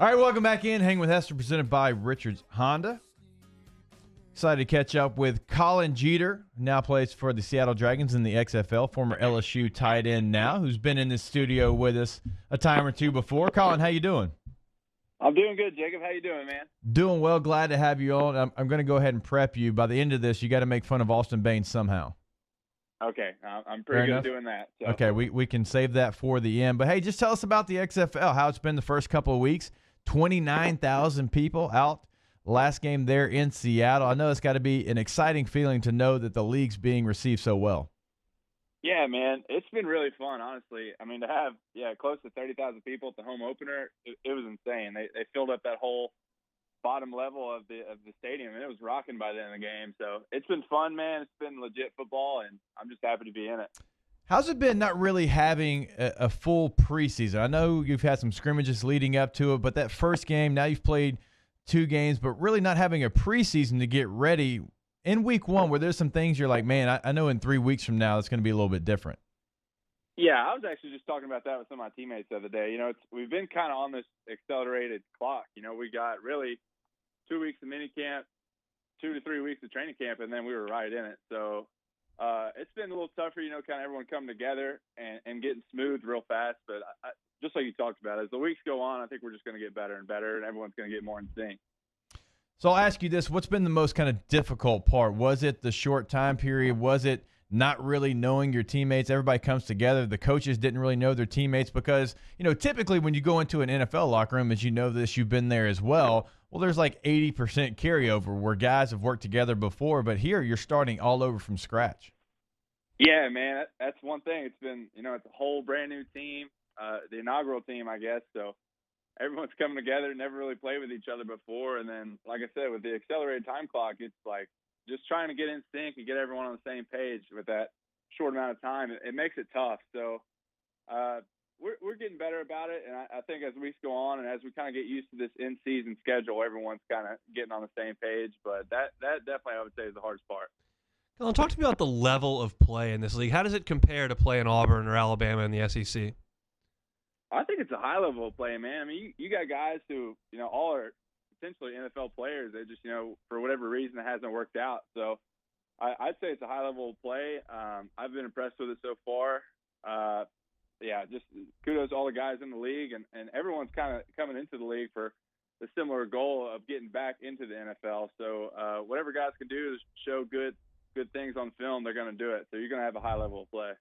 All right, welcome back in. Hangin with Hester, presented by Richards Honda. Excited to catch up with Colin Jeter, who now plays for the Seattle Dragons in the XFL, former LSU tight end now, who's been in this studio with us a time or two before. Colin, how you doing? I'm doing good, Jacob. How you doing, man? Doing well. Glad to have you on. I'm going to go ahead and prep you. By the end of this, you got to make fun of Austin Baines somehow. Okay, I'm pretty good at doing that. So. Okay, we can save that for the end. But, hey, just tell us about the XFL, how it's been the first couple of weeks. 29,000 people out. Last game there in Seattle. I know it's got to be an exciting feeling to know that the league's being received so well. Yeah, man. It's been really fun, honestly. I mean, to have, close to 30,000 people at the home opener, it was insane. They filled up that whole bottom level of the stadium, and it was rocking by the end of the game. So it's been fun, man. It's been legit football, and I'm just happy to be in it. How's it been not really having a full preseason? I know you've had some scrimmages leading up to it, but that first game, now you've played 2 games, but really not having a preseason to get ready in week 1 where there's some things you're like, man, I know in 3 weeks from now it's going to be a little bit different. Yeah, I was actually just talking about that with some of my teammates the other day. You know, we've been kind of on this accelerated clock. You know, we got really 2 weeks of minicamp, 2 to 3 weeks of training camp, and then we were right in it. So it's been a little tougher, you know, kind of everyone coming together and getting smooth real fast. But just like you talked about, as the weeks go on, I think we're just going to get better and better, and everyone's going to get more in sync. So I'll ask you this. What's been the most kind of difficult part? Was it the short time period? Was it not really knowing your teammates? Everybody comes together. The coaches didn't really know their teammates because, you know, typically when you go into an NFL locker room, as you know this, you've been there as well, well, there's like 80% carryover where guys have worked together before, but here you're starting all over from scratch. Yeah, man, that's one thing. It's been, you know, it's a whole brand new team, the inaugural team, I guess. So everyone's coming together, never really played with each other before. And then, like I said, with the accelerated time clock, it's like just trying to get in sync and get everyone on the same page with that short amount of time. It makes it tough. So we're getting better about it. And I think as weeks go on and as we kind of get used to this in-season schedule, everyone's kind of getting on the same page. But that definitely, I would say, is the hardest part. Colin, talk to me about the level of play in this league. How does it compare to play in Auburn or Alabama in the SEC? I think it's a high level of play, man. I mean, you got guys who, you know, all are essentially NFL players. They just, you know, for whatever reason, it hasn't worked out. So I'd say it's a high level of play. I've been impressed with it so far. Just kudos to all the guys in the league, and everyone's kind of coming into the league for the similar goal of getting back into the NFL. So whatever guys can do is show good things on film, they're going to do it. So you're going to have a high level of play.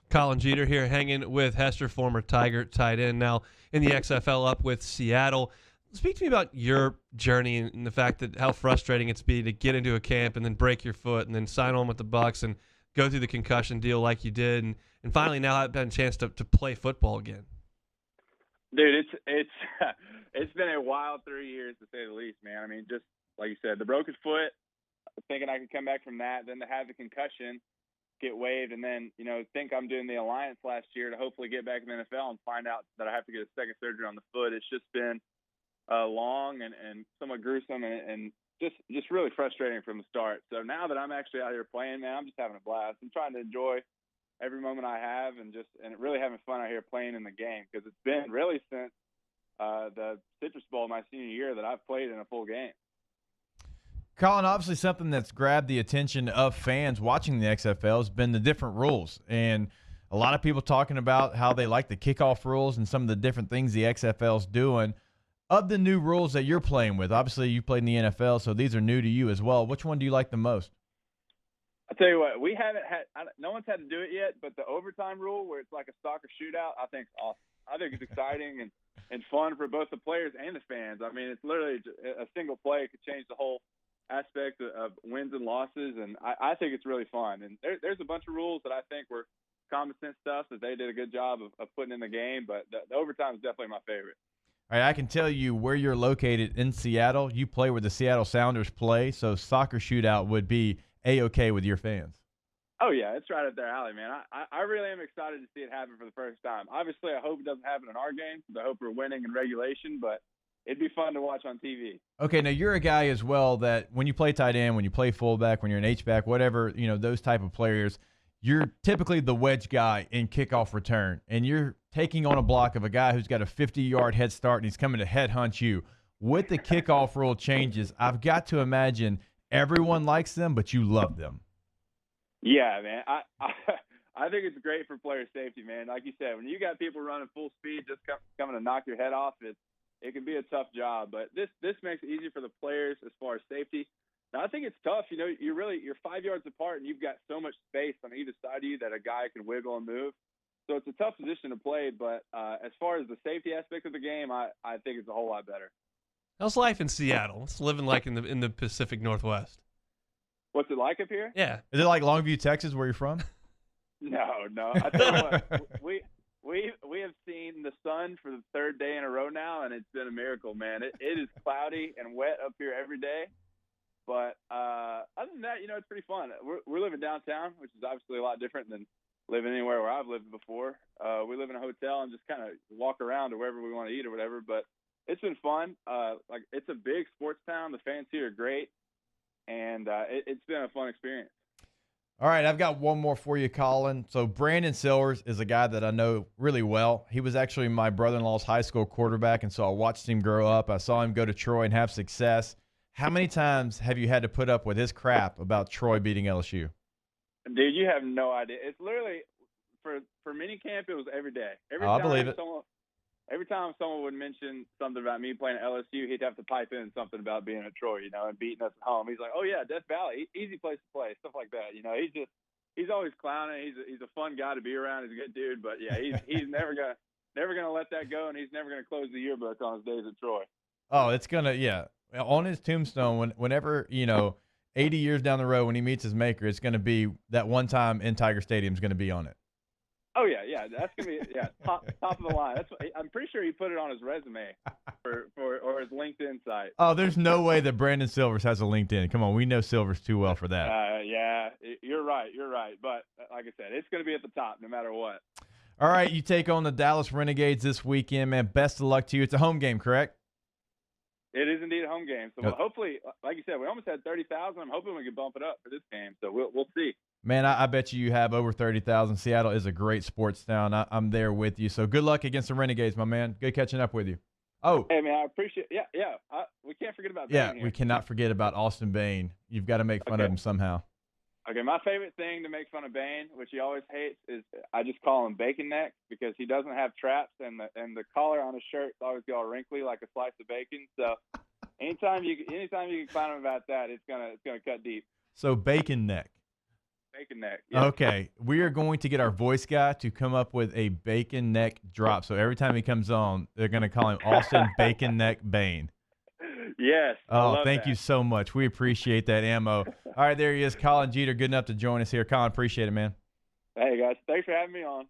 Colin Jeter here, hanging with Hester, former Tiger tight end, now in the XFL up with Seattle. Speak to me about your journey and the fact that how frustrating it's been to get into a camp and then break your foot and then sign on with the Bucs and go through the concussion deal like you did, and finally now I've had a chance to play football again. Dude, it's been a wild 3 years to say the least, man. I mean, just like you said, the broken foot, thinking I could come back from that, then to have the concussion, get waived, and then, you know, think I'm doing the Alliance last year to hopefully get back in the NFL and find out that I have to get a second surgery on the foot. It's just been long and somewhat gruesome and just really frustrating from the start. So now that I'm actually out here playing, man, I'm just having a blast. I'm trying to enjoy every moment I have and really having fun out here playing in the game, because it's been really since the Citrus Bowl my senior year that I've played in a full game. Colin, obviously something that's grabbed the attention of fans watching the XFL has been the different rules. And a lot of people talking about how they like the kickoff rules and some of the different things the XFL's doing. Of the new rules that you're playing with, obviously you played in the NFL, so these are new to you as well. Which one do you like the most? I'll tell you what, we haven't had – no one's had to do it yet, but the overtime rule where it's like a soccer shootout, I think it's awesome. I think it's exciting and fun for both the players and the fans. I mean, it's literally a single play. It could change the whole – aspect of wins and losses, and I think it's really fun. And there's a bunch of rules that I think were common sense stuff that they did a good job of putting in the game, but the overtime is definitely my favorite. All right, I can tell you where you're located in Seattle. You play where the Seattle Sounders play, so soccer shootout would be A-okay with your fans. Oh, yeah, it's right up their alley, man. I really am excited to see it happen for the first time. Obviously, I hope it doesn't happen in our game, because I hope we're winning in regulation, but it'd be fun to watch on TV. Okay, now you're a guy as well that when you play tight end, when you play fullback, when you're an H-back, whatever, you know, those type of players, you're typically the wedge guy in kickoff return, and you're taking on a block of a guy who's got a 50-yard head start, and he's coming to headhunt you. With the kickoff rule changes, I've got to imagine everyone likes them, but you love them. Yeah, man. I think it's great for player safety, man. Like you said, when you got people running full speed, just coming to knock your head off, it can be a tough job. But this makes it easy for the players as far as safety. Now, I think it's tough. You know, you're 5 yards apart, and you've got so much space on either side of you that a guy can wiggle and move. So it's a tough position to play. But as far as the safety aspect of the game, I think it's a whole lot better. How's life in Seattle? It's living like in the Pacific Northwest. What's it like up here? Yeah. Is it like Longview, Texas, where you're from? No. I tell you what, we have seen the sun for the third day in a row now, and it's been a miracle, man. It is cloudy and wet up here every day. But other than that, you know, it's pretty fun. We're living downtown, which is obviously a lot different than living anywhere where I've lived before. We live in a hotel and just kind of walk around to wherever we want to eat or whatever. But it's been fun. Like, it's a big sports town. The fans here are great, and it's been a fun experience. All right, I've got one more for you, Colin. So Brandon Silvers is a guy that I know really well. He was actually my brother-in-law's high school quarterback, and so I watched him grow up. I saw him go to Troy and have success. How many times have you had to put up with his crap about Troy beating LSU? Dude, you have no idea. It's literally for mini camp. It was every day. I believe it. Every time someone would mention something about me playing at LSU, he'd have to pipe in something about being at Troy, you know, and beating us at home. He's like, "Oh yeah, Death Valley, easy place to play," stuff like that. You know, he's always clowning. He's a fun guy to be around. He's a good dude, but yeah, he's never gonna let that go, and he's never gonna close the yearbook on his days at Troy. Oh, it's gonna, yeah. On his tombstone, whenever, you know, 80 years down the road when he meets his maker, it's going to be that one time in Tiger Stadium is going to be on it. Oh yeah, that's gonna be top of the line. I'm pretty sure he put it on his resume or his LinkedIn site. Oh, there's no way that Brandon Silvers has a LinkedIn. Come on, we know Silvers too well for that. Yeah, you're right. But like I said, it's gonna be at the top no matter what. All right, you take on the Dallas Renegades this weekend, man. Best of luck to you. It's a home game, correct? It is indeed a home game. So hopefully, like you said, we almost had 30,000. I'm hoping we can bump it up for this game. So we'll see. Man, I bet you have over 30,000. Seattle is a great sports town. I'm there with you. So good luck against the Renegades, my man. Good catching up with you. Oh. Hey, man, I appreciate it. Yeah. We can't forget about Bain. Yeah, here. we cannot forget about Austin Bain. You've got to make fun of him somehow. Okay, my favorite thing to make fun of Bain, which he always hates, is I just call him Bacon Neck because he doesn't have traps, and the collar on his shirt always get all wrinkly like a slice of bacon. So anytime you can clown him about that, it's gonna cut deep. So Bacon Neck. Bacon Neck. Yep. Okay, we are going to get our voice guy to come up with a Bacon Neck drop. So every time he comes on, they're going to call him Austin Bacon Neck Bain. Yes. Oh, thank you so much. We appreciate that ammo. All right, there he is, Colin Jeter, good enough to join us here. Colin, appreciate it, man. Hey, guys. Thanks for having me on.